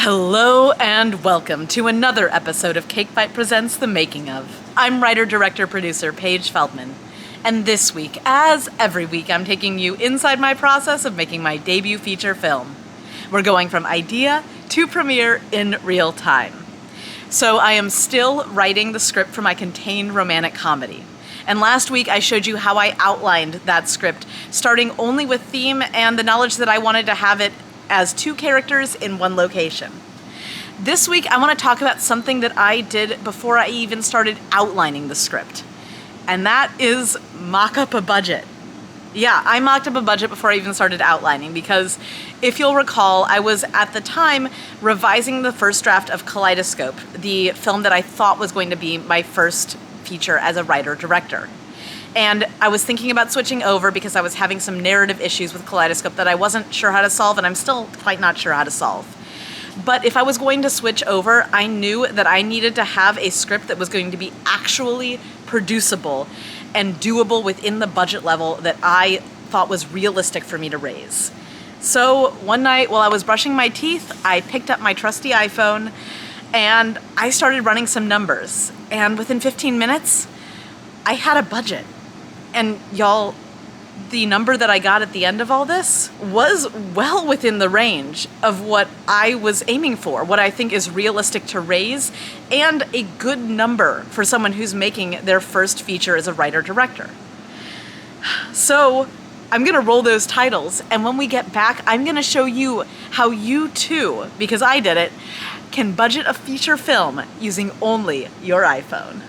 Hello and welcome to another episode of Cake Bite Presents The Making Of. I'm writer, director, producer Paige Feldman. And this week, as every week, I'm taking you inside my process of making my debut feature film. We're going from idea to premiere in real time. So I am still writing the script for my contained romantic comedy. And last week I showed you how I outlined that script, starting only with theme and the knowledge that I wanted to have it as two characters in one location. This week I want to talk about something that I did before I even started outlining the script. And that is mock up a budget. Yeah, I mocked up a budget before I even started outlining because if you'll recall, I was at the time revising the first draft of Kaleidoscope, the film that I thought was going to be my first feature as a writer-director. And I was thinking about switching over because I was having some narrative issues with Kaleidoscope that I wasn't sure how to solve, and I'm still quite not sure how to solve. But if I was going to switch over, I knew that I needed to have a script that was going to be actually producible and doable within the budget level that I thought was realistic for me to raise. So one night while I was brushing my teeth, I picked up my trusty iPhone and I started running some numbers. And within 15 minutes, I had a budget. And y'all, the number that I got at the end of all this was well within the range of what I was aiming for, what I think is realistic to raise, and a good number for someone who's making their first feature as a writer-director. So I'm gonna roll those titles, and when we get back, I'm gonna show you how you too, because I did it, can budget a feature film using only your iPhone.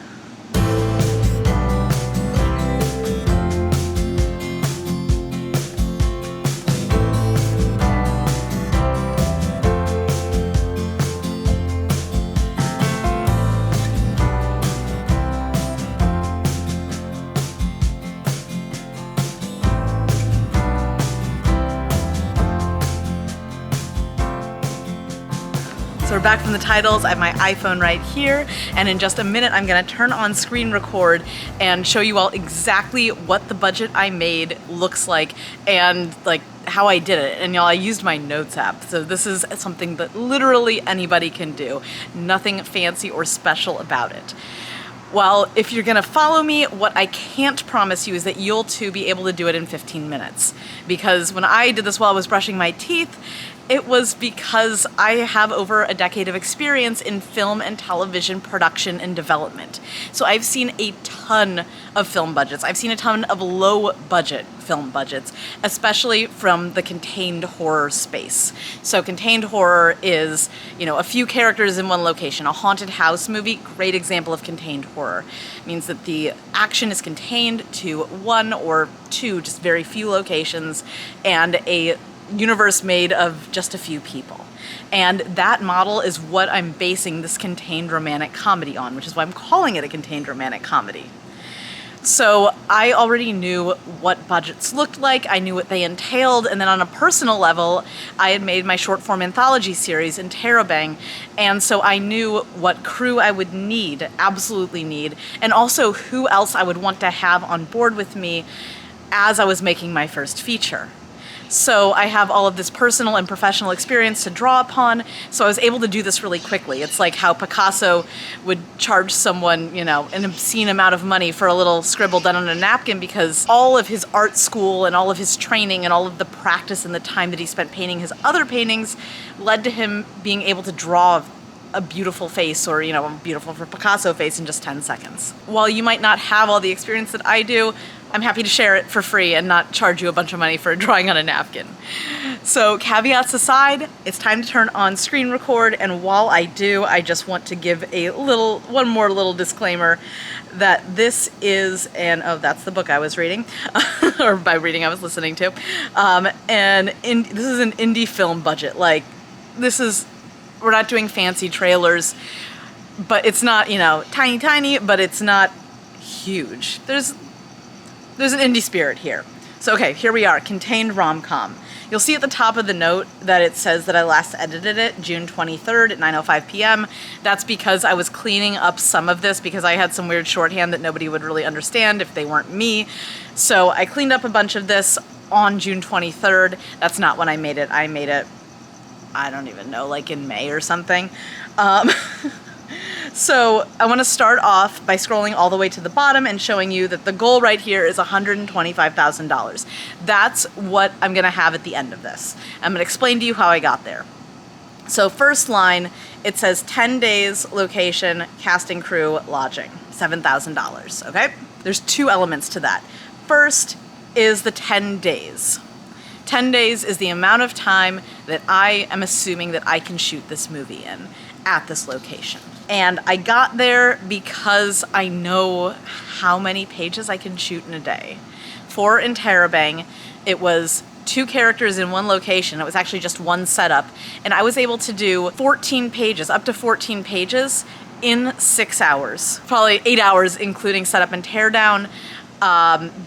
So we're back from the titles. I have my iPhone right here, and in just a minute I'm gonna turn on screen record and show you all exactly what the budget I made looks like and like how I did it. And y'all, I used my notes app, so this is something that literally anybody can do. Nothing fancy or special about it. Well, if you're gonna follow me, what I can't promise you is that you'll too be able to do it in 15 minutes. Because when I did this while I was brushing my teeth, it was because I have over a decade of experience in film and television production and development. So I've seen a ton of film budgets. I've seen a ton of low budget film budgets, especially from the contained horror space. So contained horror is, a few characters in one location. A haunted house movie, great example of contained horror. It means that the action is contained to one or two, just very few locations, and a universe made of just a few people. And that model is what I'm basing this contained romantic comedy on, which is why I'm calling it a contained romantic comedy. So I already knew what budgets looked like, I knew what they entailed, and then on a personal level, I had made my short form anthology series in Terabang, and so I knew what crew I would need, absolutely need, and also who else I would want to have on board with me as I was making my first feature. So I have all of this personal and professional experience to draw upon, so I was able to do this really quickly. It's like how Picasso would charge someone, an obscene amount of money for a little scribble done on a napkin because all of his art school and all of his training and all of the practice and the time that he spent painting his other paintings led to him being able to draw a beautiful face, or a beautiful for Picasso face in just 10 seconds. While you might not have all the experience that I do, I'm happy to share it for free and not charge you a bunch of money for drawing on a napkin. So caveats aside, it's time to turn on screen record, and while I do, I just want to give one more little disclaimer that this is that's the book I was reading, or by reading I was listening to, this is an indie film budget. Like, we're not doing fancy trailers, but it's not, tiny, but it's not huge. There's an indie spirit here. So okay, here we are, contained rom-com. You'll see at the top of the note that it says that I last edited it June 23rd at 9:05 p.m. That's because I was cleaning up some of this because I had some weird shorthand that nobody would really understand if they weren't me. So I cleaned up a bunch of this on June 23rd. That's not when I made it. I made it I don't even know, like in May or something. Um, so I want to start off by scrolling all the way to the bottom and showing you that the goal right here is $125,000. That's what I'm going to have at the end of this. I'm going to explain to you how I got there. So first line, it says 10 days, location, casting crew, lodging, $7,000, okay? There's two elements to that. First is the 10 days. 10 days is the amount of time that I am assuming that I can shoot this movie in at this location. And I got there because I know how many pages I can shoot in a day. For Interrobang, it was 2 characters in one location. It was actually just one setup. And I was able to do 14 pages, up to 14 pages in 6 hours. Probably 8 hours, including setup and teardown,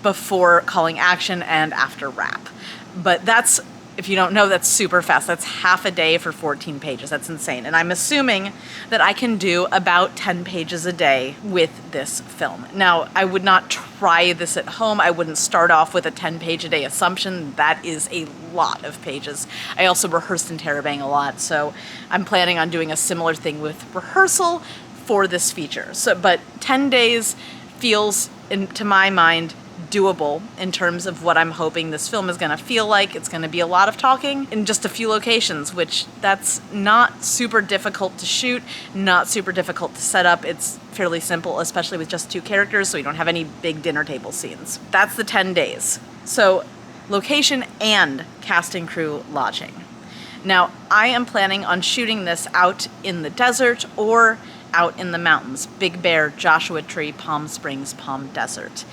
before calling action and after wrap. But that's, if you don't know, that's super fast. That's half a day for 14 pages. That's insane. And I'm assuming that I can do about 10 pages a day with this film. Now, I would not try this at home. I wouldn't start off with a 10-page-a-day assumption. That is a lot of pages. I also rehearsed Interrobang a lot, so I'm planning on doing a similar thing with rehearsal for this feature. So, but 10 days feels, to my mind, doable in terms of what I'm hoping this film is going to feel like. It's going to be a lot of talking in just a few locations, which that's not super difficult to shoot, not super difficult to set up. It's fairly simple, especially with just 2 characters, so you don't have any big dinner table scenes. That's the 10 days. So location and casting crew lodging. Now, I am planning on shooting this out in the desert or out in the mountains. Big Bear, Joshua Tree, Palm Springs, Palm Desert.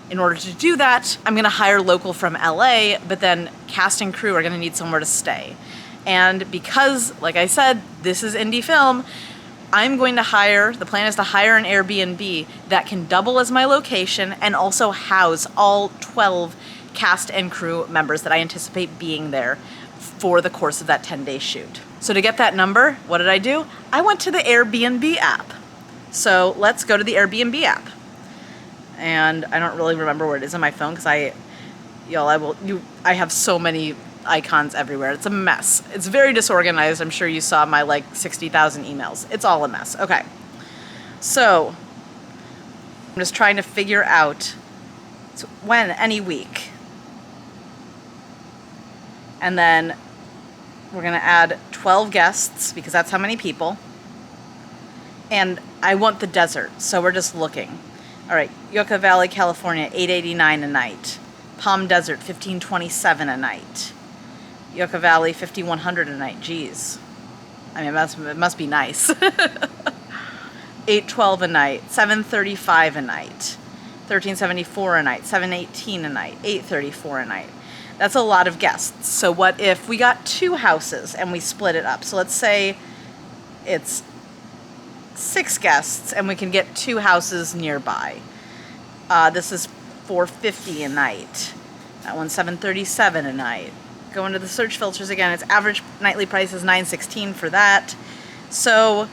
In order to do that, I'm gonna hire local from LA, but then cast and crew are gonna need somewhere to stay. And because, like I said, this is indie film, I'm going to the plan is to hire an Airbnb that can double as my location and also house all 12 cast and crew members that I anticipate being there for the course of that 10-day shoot. So to get that number, what did I do? I went to the Airbnb app. So let's go to the Airbnb app. And I don't really remember where it is on my phone because I have so many icons everywhere. It's a mess. It's very disorganized. I'm sure you saw my like 60,000 emails. It's all a mess. Okay. So I'm just trying to figure out when, any week. And then we're going to add 12 guests because that's how many people. And I want the desert, so we're just looking. All right, Yucca Valley, California, $889 a night. Palm Desert, $1527 a night. Yucca Valley, $5100 a night. Geez, I mean, it must be nice. $812 a night, $735 a night, $1374 a night, $718 a night, $834 a night. That's a lot of guests. So what if we got 2 houses and we split it up? So let's say it's 6 guests and we can get 2 houses nearby. This is $450 a night. That one's $737 a night. Go into the search filters again. Its average nightly price is $916 for that. So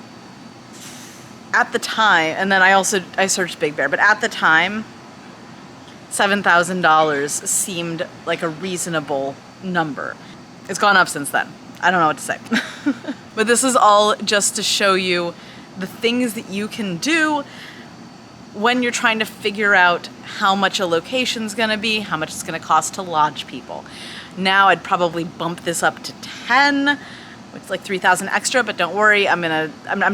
at the time, and then I searched Big Bear, but at the time, $7,000 seemed like a reasonable number. It's gone up since then. I don't know what to say. But this is all just to show you the things that you can do when you're trying to figure out how much a location's gonna be, how much it's gonna cost to lodge people. Now I'd probably bump this up to 10, which is like 3,000 extra, but don't worry, I'm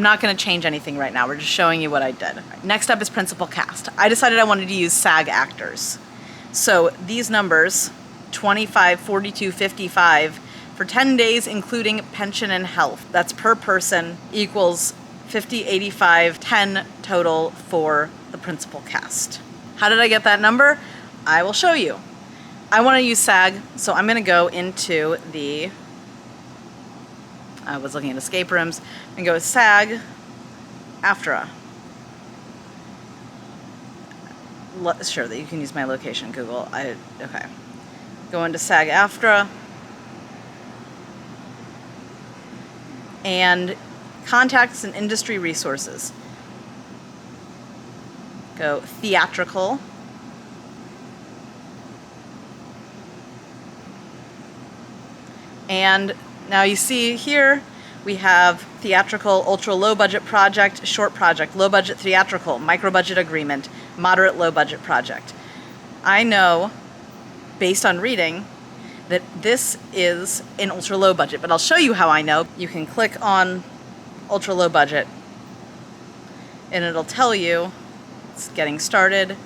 not gonna change anything right now. We're just showing you what I did. Next up is principal cast. I decided I wanted to use SAG Actors. So these numbers, 25, 42, 55, for 10 days, including pension and health. That's per person, equals 50, 85, 10 total for the principal cast. How did I get that number? I will show you. I want to use SAG, so I'm going to go into I was looking at escape rooms, and go SAG AFTRA. Sure, that you can use my location, Google. Okay. Go into SAG AFTRA. And contacts and industry resources. Go theatrical. And Now you see here we have theatrical, ultra low budget project, short project, low budget theatrical, micro budget agreement, moderate low budget project. I know, based on reading, that this is an ultra low budget, but I'll show you how I know. You can click on ultra low budget and it'll tell you it's getting started.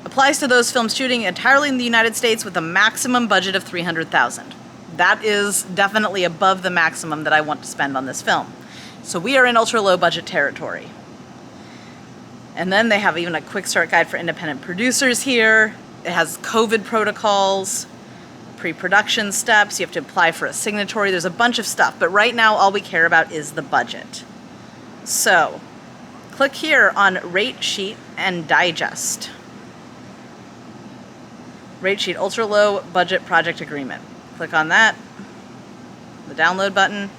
Applies to those films shooting entirely in the United States with a maximum budget of $300,000. That is definitely above the maximum that I want to spend on this film. So we are in ultra low budget territory. And then they have even a quick start guide for independent producers here. It has COVID protocols, pre-production steps. You have to apply for a signatory. There's a bunch of stuff, but right now all we care about is the budget. So click here on rate sheet and digest. Rate sheet, ultra low budget project agreement. Click on that, the download button,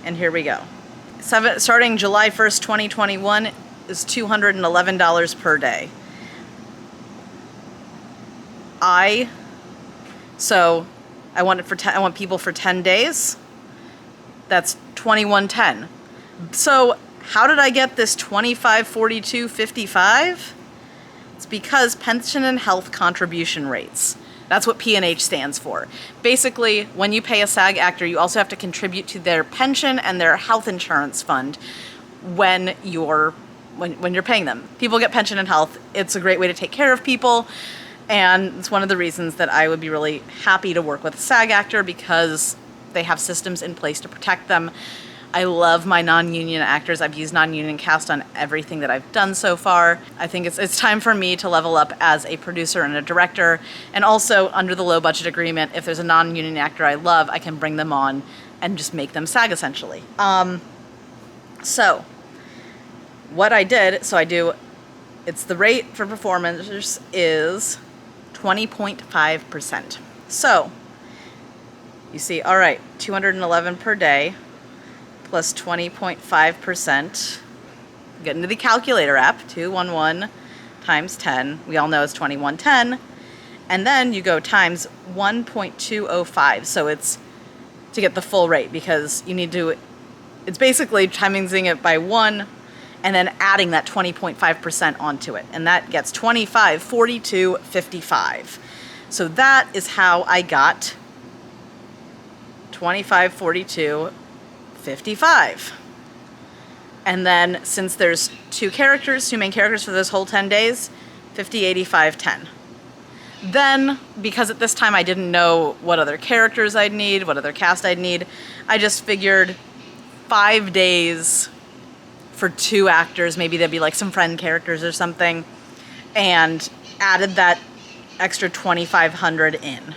and here we go. Starting July 1st, 2021 is $211 per day. I want people for 10 days. That's $21.10. So how did I get this $25.42.55? It's because pension and health contribution rates. That's what P&H stands for. Basically, when you pay a SAG actor, you also have to contribute to their pension and their health insurance fund when you're paying them. People get pension and health. It's a great way to take care of people, and it's one of the reasons that I would be really happy to work with a SAG actor, because they have systems in place to protect them. I love my non-union actors. I've used non-union cast on everything that I've done so far. I think it's time for me to level up as a producer and a director. And also, under the low budget agreement, if there's a non-union actor I love, I can bring them on and just make them SAG, essentially. So what I did, it's the rate for performers is 20.5%. So you see, all right, 211 per day plus 20.5%. Get into the calculator app, 211 times 10. We all know it's 2110. And then you go times 1.205. So it's to get the full rate, because you need to, it's basically timing it by 1 and then adding that 20.5% onto it. And that gets 25.42.55. So that is how I got 25.42.55. And then, since there's two main characters for this whole 10 days, 50.85.10. Then, because at this time I didn't know what other characters I'd need, what other cast I'd need, I just figured 5 days for 2 actors, maybe there'd be like some friend characters or something, and added that extra 2,500 in.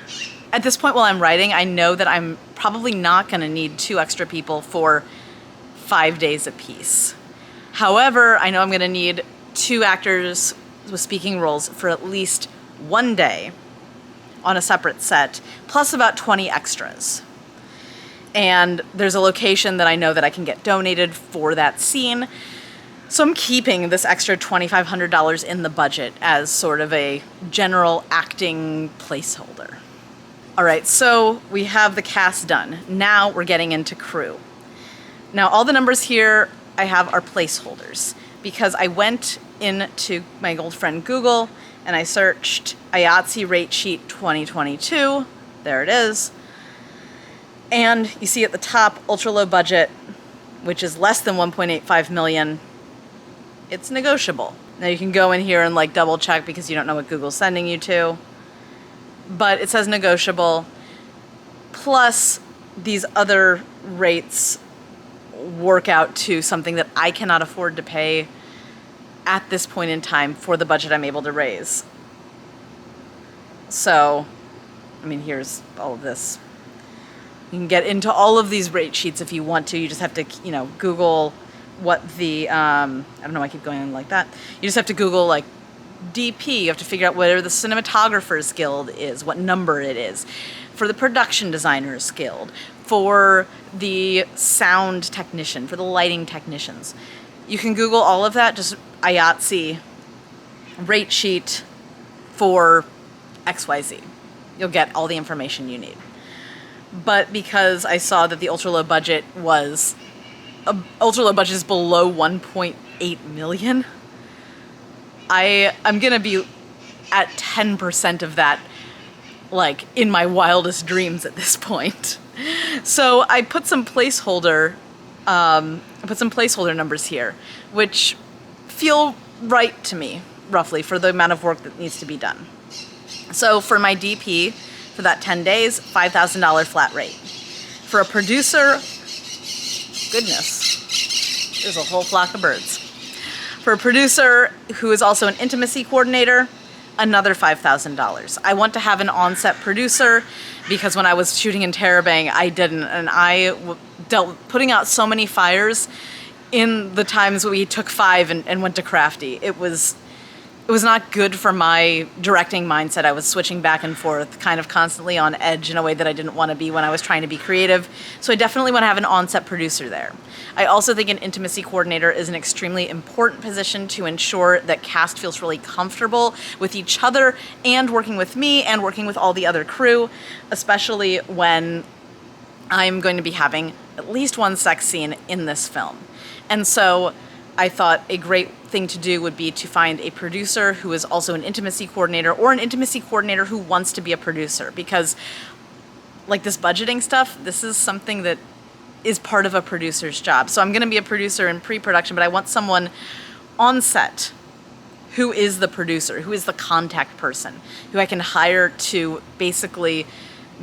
At this point while I'm writing, I know that I'm probably not going to need 2 extra people for 5 days apiece. However, I know I'm going to need 2 actors with speaking roles for at least 1 day on a separate set, plus about 20 extras. And there's a location that I know that I can get donated for that scene. So I'm keeping this extra $2,500 in the budget as sort of a general acting placeholder. All right, so we have the cast done. Now we're getting into crew. Now all the numbers here I have are placeholders, because I went into my old friend Google and I searched IATSE rate sheet 2022. There it is. And you see at the top, ultra low budget, which is less than 1.85 million. It's negotiable. Now you can go in here and like double check, because you don't know what Google's sending you to. But it says negotiable, plus these other rates work out to something that I cannot afford to pay at this point in time for the budget I'm able to raise. So, I mean, here's all of this. You can get into all of these rate sheets if you want to. You just have to, Google what the, I don't know why I keep going on like that. You just have to Google like DP, you have to figure out where the Cinematographer's Guild is, what number it is. For the Production Designers Guild, for the sound technician, for the lighting technicians. You can Google all of that, just IATSE rate sheet for XYZ. You'll get all the information you need. but because I saw that the ultra low budget is below 1.8 million, I'm gonna be at 10% of that, like, in my wildest dreams at this point. So I put some placeholder numbers here, which feel right to me, roughly, for the amount of work that needs to be done. So for my DP, for that 10 days, $5,000 flat rate. For a producer, goodness, there's a whole flock of birds. For a producer who is also an intimacy coordinator, another $5,000. I want to have an on-set producer because when I was shooting in Terabang, I didn't, and I dealt putting out so many fires in the times we took 5 and went to Crafty. It was not good for my directing mindset. I was switching back and forth, kind of constantly on edge in a way that I didn't want to be when I was trying to be creative. So I definitely want to have an on-set producer there. I also think an intimacy coordinator is an extremely important position to ensure that cast feels really comfortable with each other and working with me and working with all the other crew, especially when I'm going to be having at least one sex scene in this film. And so I thought a great thing to do would be to find a producer who is also an intimacy coordinator, or an intimacy coordinator who wants to be a producer, because like this budgeting stuff, this is something that is part of a producer's job. So I'm going to be a producer in pre-production, but I want someone on set who is the producer, who is the contact person, who I can hire to basically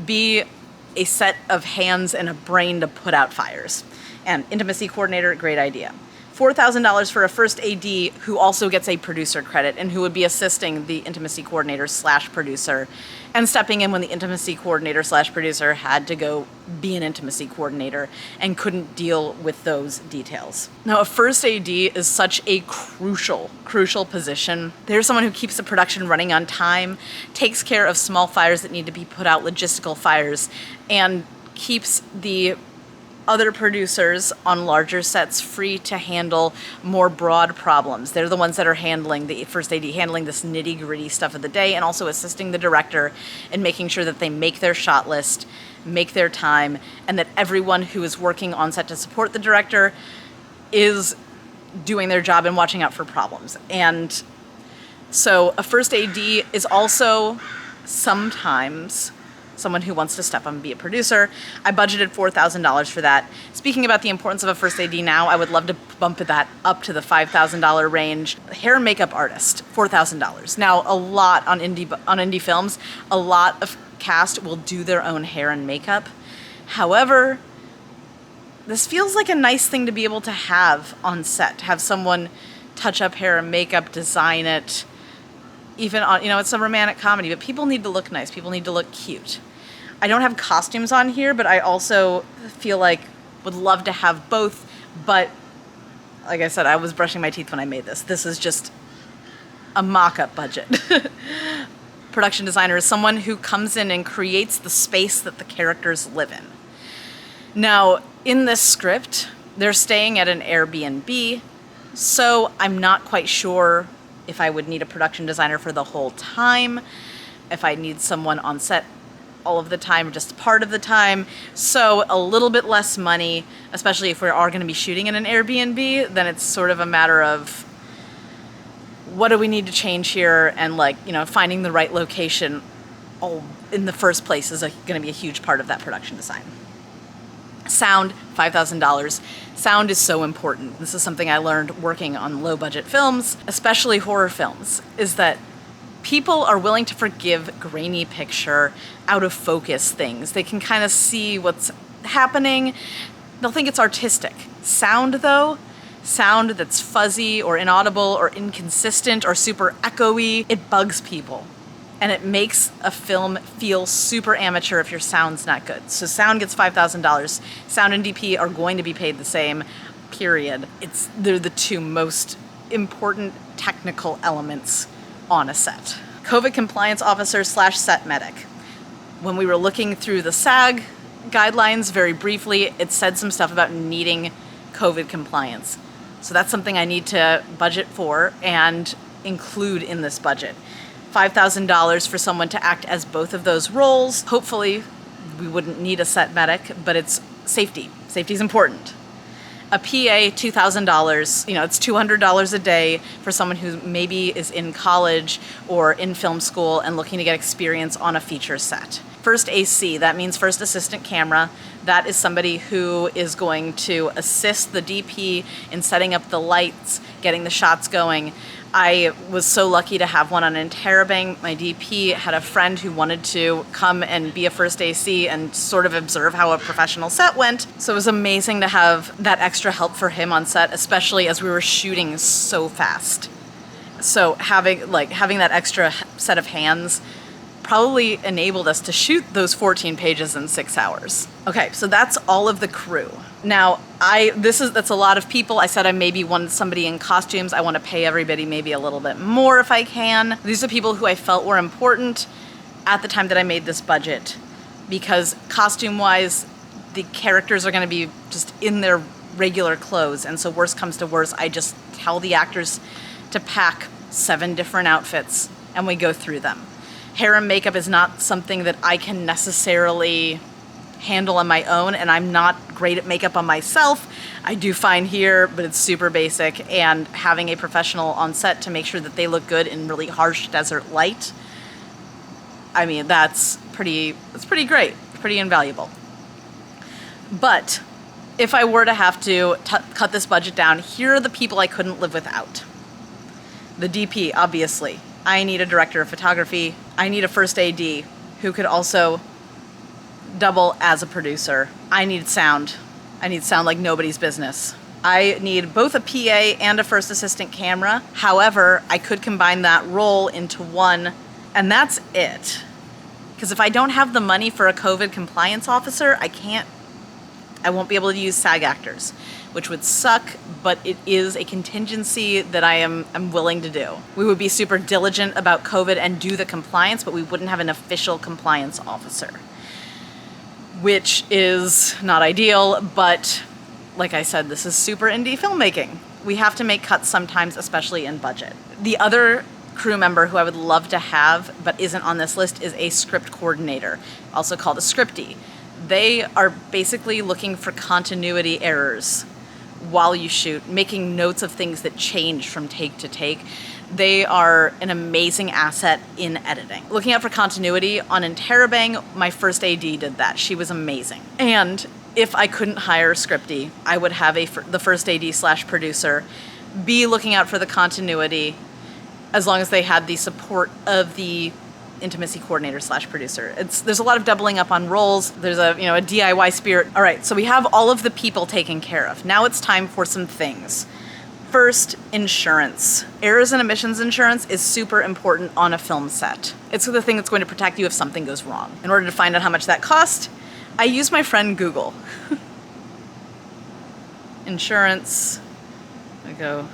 be a set of hands and a brain to put out fires. And intimacy coordinator, great idea. $4,000 for a first AD who also gets a producer credit and who would be assisting the intimacy coordinator / producer and stepping in when the intimacy coordinator / producer had to go be an intimacy coordinator and couldn't deal with those details. Now, a first AD is such a crucial position. There's someone who keeps the production running on time, takes care of small fires that need to be put out, logistical fires, and keeps the other producers on larger sets free to handle more broad problems. They're the ones that are handling, the first AD, handling this nitty-gritty stuff of the day, and also assisting the director in making sure that they make their shot list, make their time, and that everyone who is working on set to support the director is doing their job and watching out for problems. And so a first AD is also sometimes someone who wants to step up and be a producer. I budgeted $4,000 for that. Speaking about the importance of a first AD now, I would love to bump that up to the $5,000 range. Hair and makeup artist, $4,000. Now, a lot on indie films, a lot of cast will do their own hair and makeup. However, this feels like a nice thing to be able to have on set, to have someone touch up hair and makeup, design it, even on, it's a romantic comedy, but people need to look nice. People need to look cute. I don't have costumes on here, but I also feel like would love to have both. But like I said, I was brushing my teeth when I made this. This is just a mock-up budget. Production designer is someone who comes in and creates the space that the characters live in. Now, in this script, they're staying at an Airbnb, so I'm not quite sure if I would need a production designer for the whole time, if I need someone on set all of the time or just part of the time. So a little bit less money, especially if we are going to be shooting in an Airbnb, then it's sort of a matter of what do we need to change here, and finding the right location all in the first place is going to be a huge part of that production design. Sound, $5,000. Sound is so important. This is something I learned working on low budget films, especially horror films, is that people are willing to forgive grainy picture, out of focus things. They can kind of see what's happening. They'll think it's artistic. Sound, though, sound that's fuzzy or inaudible or inconsistent or super echoey, it bugs people. And it makes a film feel super amateur if your sound's not good. So sound gets $5,000. Sound and DP are going to be paid the same, period. They're the two most important technical elements on a set. COVID compliance officer / set medic. When we were looking through the SAG guidelines very briefly, it said some stuff about needing COVID compliance. So that's something I need to budget for and include in this budget. $5,000 for someone to act as both of those roles. Hopefully we wouldn't need a set medic, but it's safety. Safety is important. A PA, $2,000, it's $200 a day for someone who maybe is in college or in film school and looking to get experience on a feature set. First AC, that means first assistant camera. That is somebody who is going to assist the DP in setting up the lights, getting the shots going. I was so lucky to have one on Interrobang. My DP had a friend who wanted to come and be a first AC and sort of observe how a professional set went. So it was amazing to have that extra help for him on set, especially as we were shooting so fast. So having that extra set of hands probably enabled us to shoot those 14 pages in 6 hours. Okay, so that's all of the crew. Now, that's a lot of people. I said I maybe want somebody in costumes. I want to pay everybody maybe a little bit more if I can. These are people who I felt were important at the time that I made this budget, because costume-wise, the characters are going to be just in their regular clothes, and so worst comes to worst, I just tell the actors to pack 7 different outfits, and we go through them. Hair and makeup is not something that I can necessarily handle on my own, and I'm not great at makeup on myself. I do fine here, but it's super basic, and having a professional on set to make sure that they look good in really harsh desert light, I mean, that's pretty great, pretty invaluable. But if I were to have to cut this budget down, here are the people I couldn't live without. The DP, obviously. I need a director of photography. I need a first AD who could also double as a producer. I need sound. I need sound like nobody's business. I need both a PA and a first assistant camera. However, I could combine that role into one, and that's it. Because if I don't have the money for a COVID compliance officer, I won't be able to use SAG Actors, which would suck, but it is a contingency that I'm willing to do. We would be super diligent about COVID and do the compliance, but we wouldn't have an official compliance officer, which is not ideal, but like I said, this is super indie filmmaking. We have to make cuts sometimes, especially in budget. The other crew member who I would love to have, but isn't on this list, is a script coordinator, also called a scriptie. They are basically looking for continuity errors while you shoot, making notes of things that change from take to take. They are an amazing asset in editing. Looking out for continuity on Interrobang, my first AD did that. She was amazing. And if I couldn't hire a scriptie, I would have the first AD/producer be looking out for the continuity, as long as they had the support of the intimacy coordinator/producer. There's a lot of doubling up on roles. There's a DIY spirit. All right, so we have all of the people taken care of. Now it's time for some things. First, insurance. Errors and omissions insurance is super important on a film set. It's the thing that's going to protect you if something goes wrong. In order to find out how much that cost, I use my friend Google. Insurance. I go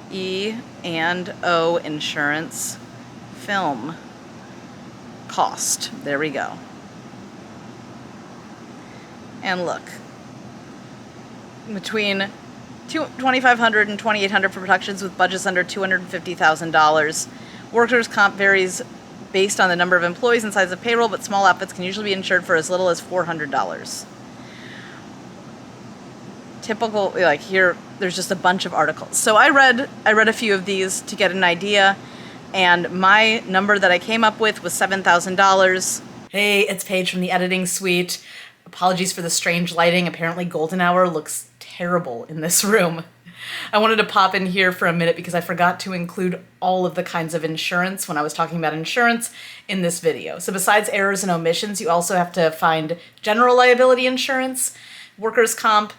E&O insurance. Film cost. There we go. And look, between $2,500 and $2,800 for productions with budgets under $250,000. Workers' comp varies based on the number of employees and size of payroll, but small outfits can usually be insured for as little as $400. Typical, like here, there's just a bunch of articles. So I read a few of these to get an idea. And my number that I came up with was $7,000. Hey, it's Paige from the editing suite. Apologies for the strange lighting. Apparently golden hour looks terrible in this room. I wanted to pop in here for a minute because I forgot to include all of the kinds of insurance when I was talking about insurance in this video. So besides errors and omissions, you also have to find general liability insurance, workers' comp,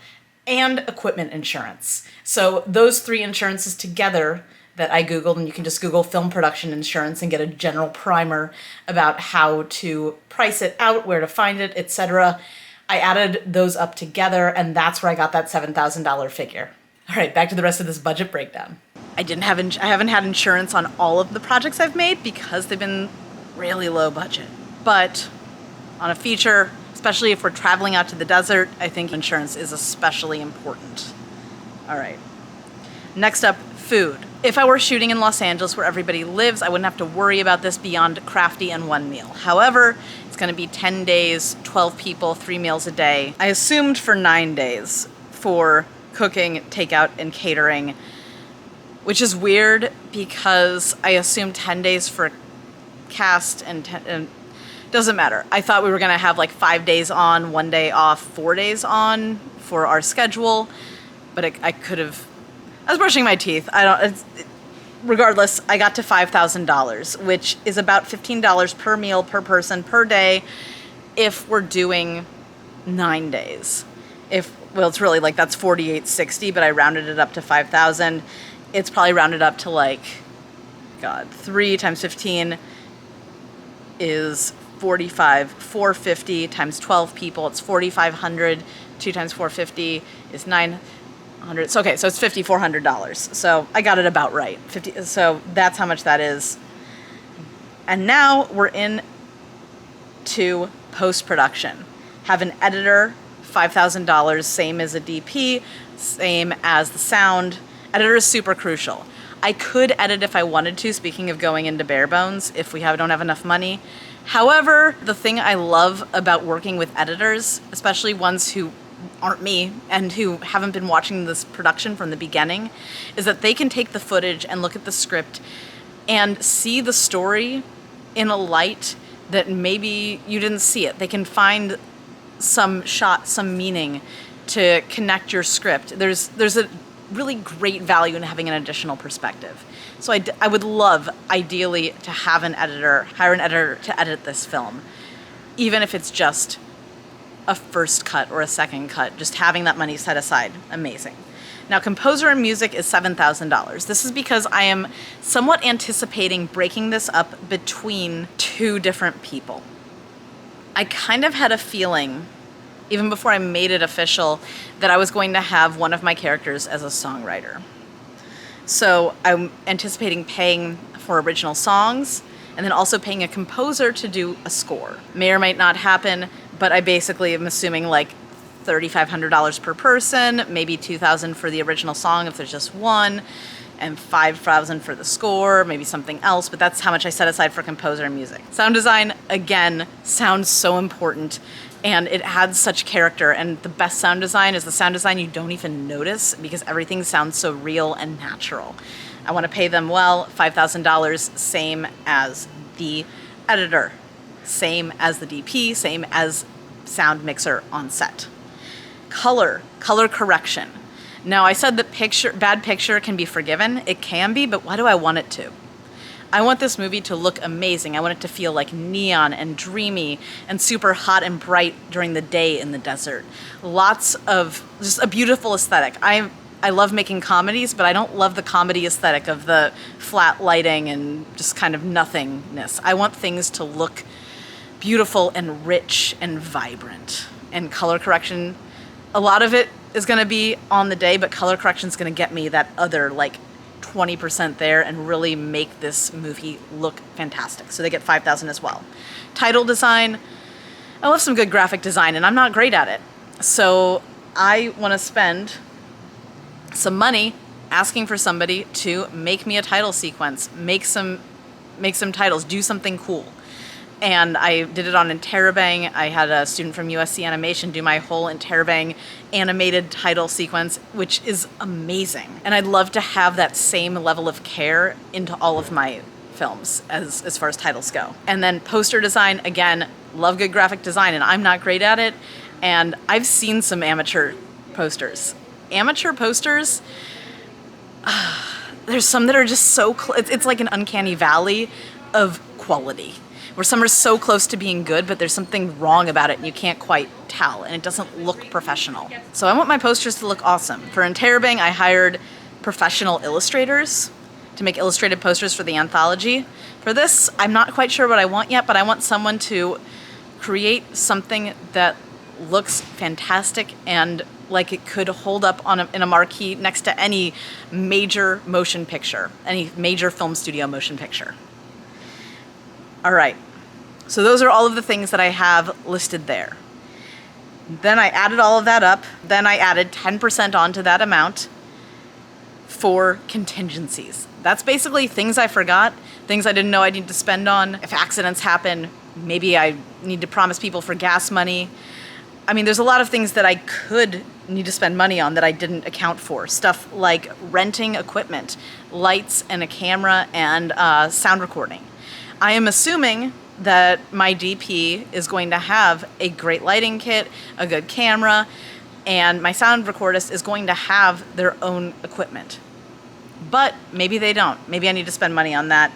and equipment insurance. So those 3 insurances together that I Googled, and you can just Google film production insurance and get a general primer about how to price it out, where to find it, etc. I added those up together, and that's where I got that $7,000 figure. All right, back to the rest of this budget breakdown. I haven't had insurance on all of the projects I've made because they've been really low budget. But on a feature, especially if we're traveling out to the desert, I think insurance is especially important. All right. Next up, food. If I were shooting in Los Angeles where everybody lives, I wouldn't have to worry about this beyond crafty and one meal. However, it's gonna be 10 days, 12 people, 3 meals a day. I assumed for 9 days for cooking, takeout, and catering, which is weird because I assumed 10 days for cast and doesn't matter. I thought we were gonna have like 5 days on, 1 day off, 4 days on for our schedule, but I was brushing my teeth. Regardless, I got to $5,000, which is about $15 per meal per person per day if we're doing 9 days. Well, it's really like that's $48.60, but I rounded it up to 5,000. It's probably rounded up to like, God, 3 times 15 is 45, 450 times 12 people, it's 4,500. 2 times 450 is 900. So okay, so it's $5,400. So I got it about right. So that's how much that is. And now we're in to post-production. Have an editor, $5,000, same as a DP, same as the sound. Editor is super crucial. I could edit if I wanted to, speaking of going into bare bones, if we don't have enough money. However, the thing I love about working with editors, especially ones who aren't me and who haven't been watching this production from the beginning, is that they can take the footage and look at the script and see the story in a light that maybe you didn't see it. They can find some shot, some meaning to connect your script. There's a really great value in having an additional perspective. So I would love, ideally, to have an editor, hire an editor to edit this film, even if it's just a first cut or a second cut, just having that money set aside, amazing. Now, composer and music is $7,000. This is because I am somewhat anticipating breaking this up between 2 different people. I kind of had a feeling, even before I made it official, that I was going to have one of my characters as a songwriter. So I'm anticipating paying for original songs and then also paying a composer to do a score. May or might not happen, but I basically am assuming like $3,500 per person, maybe $2,000 for the original song if there's just one, and $5,000 for the score, maybe something else, but that's how much I set aside for composer and music. Sound design, again, sounds so important, and it adds such character, and the best sound design is the sound design you don't even notice because everything sounds so real and natural. I want to pay them well, $5,000, same as the editor, same as the DP, same as sound mixer on set. Color correction. Now, I said that bad picture can be forgiven. It can be, but why do I want it to? I want this movie to look amazing. I want it to feel like neon and dreamy and super hot and bright during the day in the desert. Lots of just a beautiful aesthetic. I love making comedies, but I don't love the comedy aesthetic of the flat lighting and just kind of nothingness. I want things to look beautiful and rich and vibrant. And color correction, a lot of it is going to be on the day, but color correction is going to get me that other like 20% there and really make this movie look fantastic. So they get $5,000 as well. Title design, I love some good graphic design and I'm not great at it. So I want to spend some money asking for somebody to make me a title sequence, make some titles, do something cool. And I did it on Interrobang. I had a student from USC Animation do my whole Interrobang animated title sequence, which is amazing. And I'd love to have that same level of care into all of my films as far as titles go. And then poster design, again, love good graphic design, and I'm not great at it. And I've seen some amateur posters. Amateur posters, there's some that are just so it's like an uncanny valley of quality, where some are so close to being good, but there's something wrong about it and you can't quite tell, and it doesn't look professional. So I want my posters to look awesome. For Interrobang, I hired professional illustrators to make illustrated posters for the anthology. For this, I'm not quite sure what I want yet, but I want someone to create something that looks fantastic and like it could hold up in a marquee next to any major motion picture, any major film studio motion picture. All right, so those are all of the things that I have listed there. Then I added all of that up. Then I added 10% onto that amount for contingencies. That's basically things I forgot, things I didn't know I need to spend on. If accidents happen, maybe I need to promise people for gas money. I mean, there's a lot of things that I could need to spend money on that I didn't account for. Stuff like renting equipment, lights and a camera, and sound recording. I am assuming that my DP is going to have a great lighting kit, a good camera, and my sound recordist is going to have their own equipment. But maybe they don't. Maybe I need to spend money on that.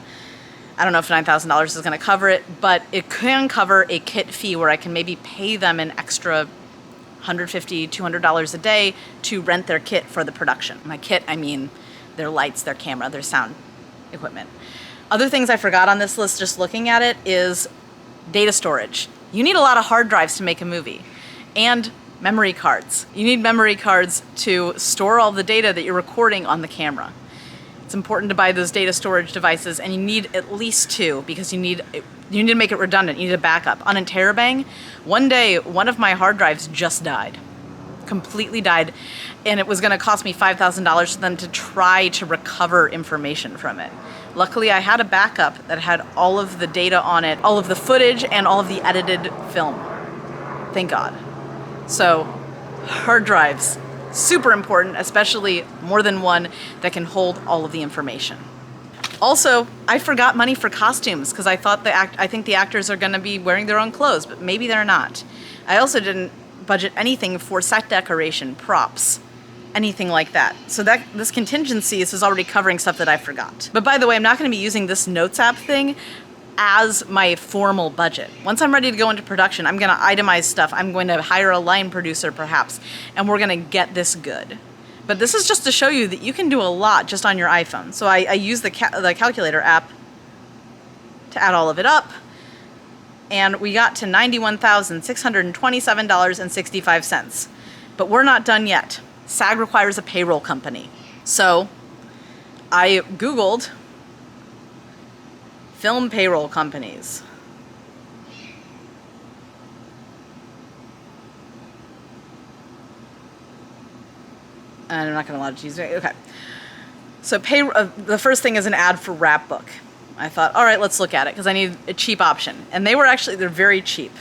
I don't know if $9,000 is going to cover it, but it can cover a kit fee where I can maybe pay them an extra $150, $200 a day to rent their kit for the production. My kit, I mean their lights, their camera, their sound equipment. Other things I forgot on this list just looking at it is data storage. You need a lot of hard drives to make a movie, and memory cards. You need memory cards to store all the data that you're recording on the camera. It's important to buy those data storage devices, and you need at least two because you need to make it redundant. You need a backup. On Interabang, one day, one of my hard drives just died. Completely died, and it was going to cost me $5,000 for them to try to recover information from it. Luckily, I had a backup that had all of the data on it, all of the footage, and all of the edited film. Thank God. So, hard drives, super important, especially more than one that can hold all of the information. Also, I forgot money for costumes because I think the actors are going to be wearing their own clothes, but maybe they're not. I also didn't budget anything for set decoration, props, anything like that. So this contingencies is already covering stuff that I forgot. But by the way, I'm not going to be using this Notes app thing as my formal budget. Once I'm ready to go into production, I'm going to itemize stuff. I'm going to hire a line producer perhaps, and we're going to get this good. But this is just to show you that you can do a lot just on your iPhone. So I use the calculator app to add all of it up, and we got to $91,627.65. But we're not done yet. SAG requires a payroll company. So I Googled film payroll companies. And I'm not going to allow it to use it. Okay. So the first thing is an ad for Wrapbook. I thought, all right, let's look at it because I need a cheap option. And they're very cheap.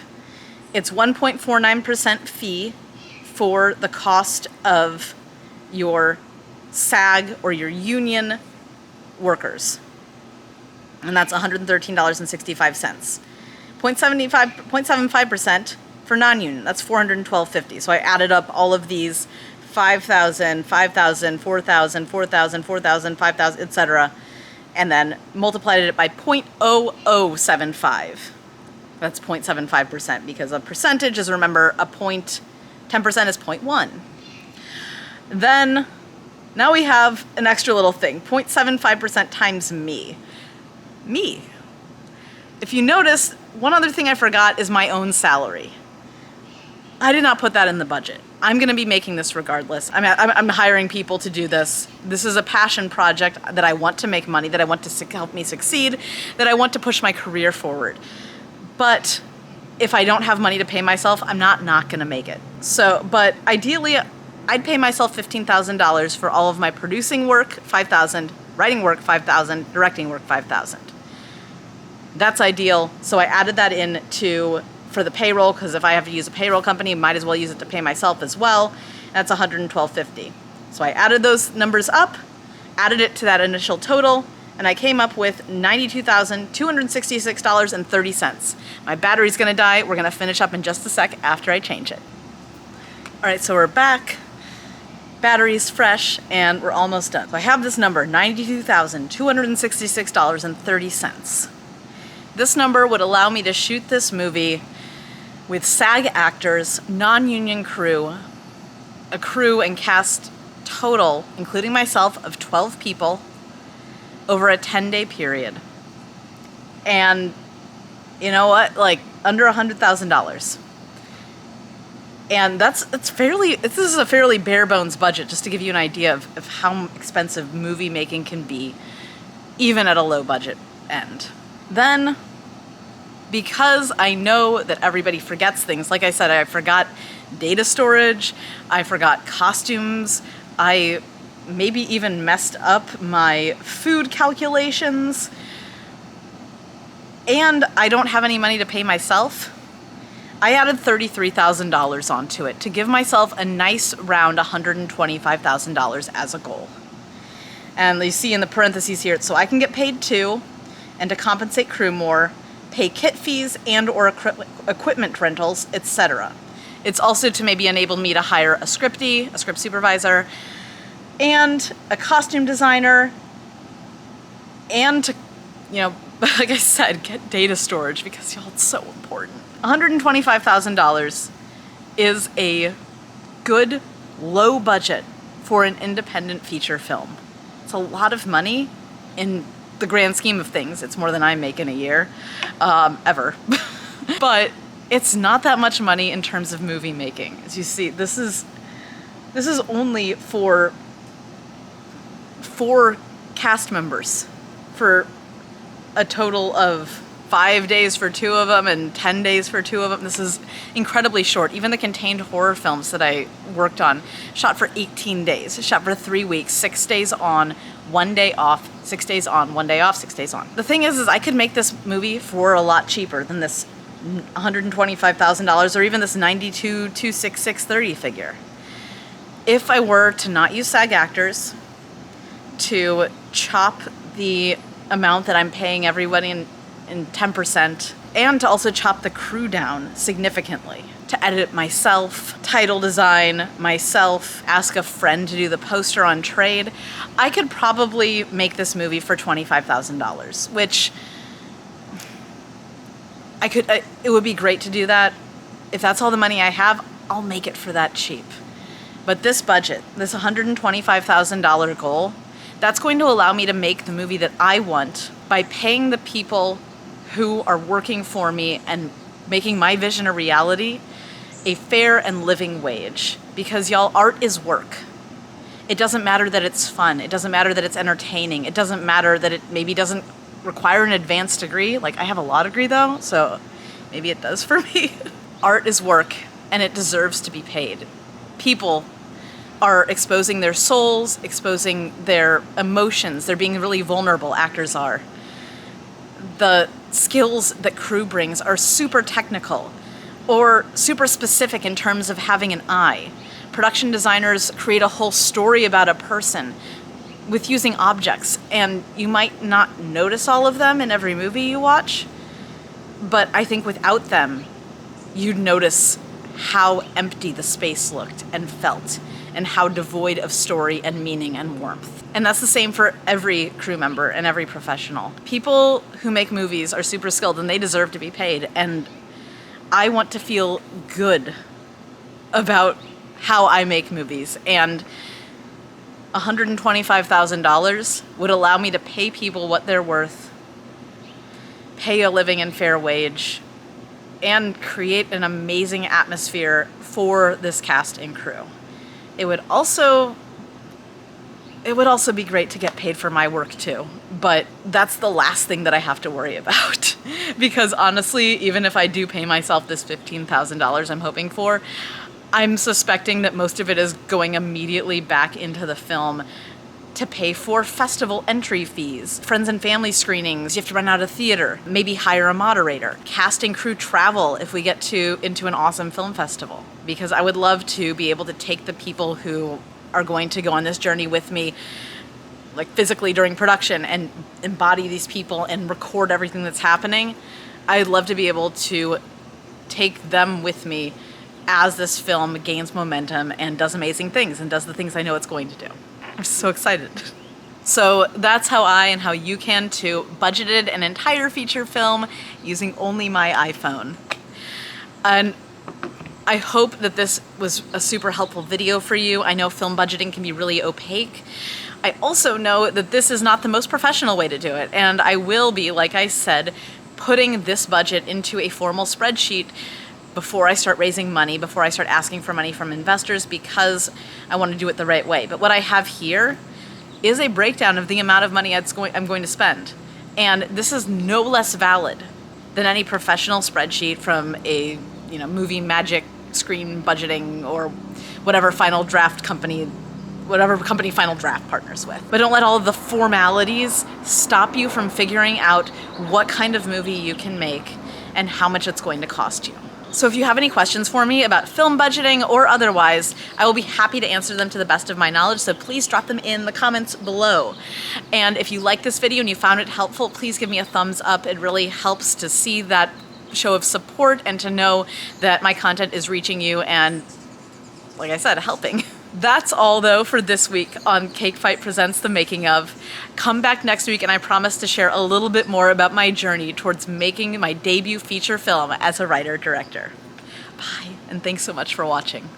It's 1.49% fee for the cost of your SAG or your union workers. And that's $113.65. 0.75% for non-union. That's $412.50. So I added up all of these 5,000, 5,000, 4,000, 4,000, 4,000, 5,000, etc., and then multiplied it by 0.0075. That's 0.75% because a percentage is, remember, 10% is 0.1. Then now we have an extra little thing, 0.75% times me. Me. If you notice, one other thing I forgot is my own salary. I did not put that in the budget. I'm going to be making this regardless. I'm hiring people to do this. This is a passion project that I want to make money, that I want to help me succeed, that I want to push my career forward. But if I don't have money to pay myself, I'm not going to make it. So, but ideally, I'd pay myself $15,000 for all of my producing work, $5,000, writing work, $5,000, directing work, $5,000. That's ideal. So I added that in for the payroll, because if I have to use a payroll company, I might as well use it to pay myself as well. That's $112.50. So I added those numbers up, added it to that initial total, and I came up with $92,266.30. My battery's gonna die. We're gonna finish up in just a sec after I change it. All right, so we're back. Battery's fresh, and we're almost done. So I have this number, $92,266.30. This number would allow me to shoot this movie with SAG actors, non-union crew, a crew and cast total, including myself, of 12 people over a 10-day period. And you know what? Like under $100,000. And this is a fairly bare bones budget, just to give you an idea of how expensive movie making can be, even at a low budget end. Then, because I know that everybody forgets things, like I said, I forgot data storage, I forgot costumes, I maybe even messed up my food calculations, and I don't have any money to pay myself, I added $33,000 onto it to give myself a nice round $125,000 as a goal. And you see in the parentheses here, so I can get paid too, and to compensate crew more, pay kit fees and or equipment rentals, etc. It's also to maybe enable me to hire a scriptie, a script supervisor, and a costume designer, and to, like I said, get data storage, because y'all, it's so important. $125,000 is a good low budget for an independent feature film. It's a lot of money in the grand scheme of things. It's more than I make in a year, ever. But it's not that much money in terms of movie making. As you see, this is only for 4 cast members for a total of 5 days for 2 of them and 10 days for 2 of them. This is incredibly short. Even the contained horror films that I worked on shot for 18 days, shot for 3 weeks, 6 days on, 1 day off, 6 days on, 1 day off, 6 days on. The thing is I could make this movie for a lot cheaper than this $125,000 or even this $92,266.30 figure. If I were to not use SAG Actors, to chop the amount that I'm paying everybody in 10%, and to also chop the crew down significantly, to edit it myself, title design myself, ask a friend to do the poster on trade, I could probably make this movie for $25,000, which it would be great to do that. If that's all the money I have, I'll make it for that cheap. But this budget, this $125,000 goal, that's going to allow me to make the movie that I want by paying the people who are working for me and making my vision a reality a fair and living wage. Because y'all, art is work. It doesn't matter that it's fun. It doesn't matter that it's entertaining. It doesn't matter that it maybe doesn't require an advanced degree. Like, I have a law degree though, so maybe it does for me. Art is work, and it deserves to be paid. People are exposing their souls, exposing their emotions. They're being really vulnerable, actors are. The skills that crew brings are super technical or super specific in terms of having an eye. Production designers create a whole story about a person with using objects, and you might not notice all of them in every movie you watch, but I think without them, you'd notice how empty the space looked and felt, and how devoid of story and meaning and warmth. And that's the same for every crew member and every professional. People who make movies are super skilled and they deserve to be paid, and I want to feel good about how I make movies, and $125,000 would allow me to pay people what they're worth, pay a living and fair wage, and create an amazing atmosphere for this cast and crew. It would also be great to get paid for my work too, but that's the last thing that I have to worry about. Because honestly, even if I do pay myself this $15,000 I'm hoping for, I'm suspecting that most of it is going immediately back into the film to pay for festival entry fees, friends and family screenings, you have to run out of theater, maybe hire a moderator, cast and crew travel if we get into an awesome film festival. Because I would love to be able to take the people who are going to go on this journey with me, like physically during production, and embody these people and record everything that's happening. I'd love to be able to take them with me as this film gains momentum and does amazing things and does the things I know it's going to do. I'm so excited. So that's how I and how you can too budgeted an entire feature film using only my iPhone. And I hope that this was a super helpful video for you. I know film budgeting can be really opaque. I also know that this is not the most professional way to do it, and I will be, like I said, putting this budget into a formal spreadsheet before I start raising money, before I start asking for money from investors, because I want to do it the right way. But what I have here is a breakdown of the amount of money I'm going to spend. And this is no less valid than any professional spreadsheet from a movie magic screen budgeting or whatever final draft company whatever company Final Draft partners with. But don't let all of the formalities stop you from figuring out what kind of movie you can make and how much it's going to cost you. So if you have any questions for me about film budgeting or otherwise, I will be happy to answer them to the best of my knowledge, so please drop them in the comments below. And if you like this video and you found it helpful, please give me a thumbs up. It really helps to see that show of support and to know that my content is reaching you and, like I said, helping. That's all though for this week on Cake Fight Presents The Making Of. Come back next week and I promise to share a little bit more about my journey towards making my debut feature film as a writer-director. Bye, and thanks so much for watching.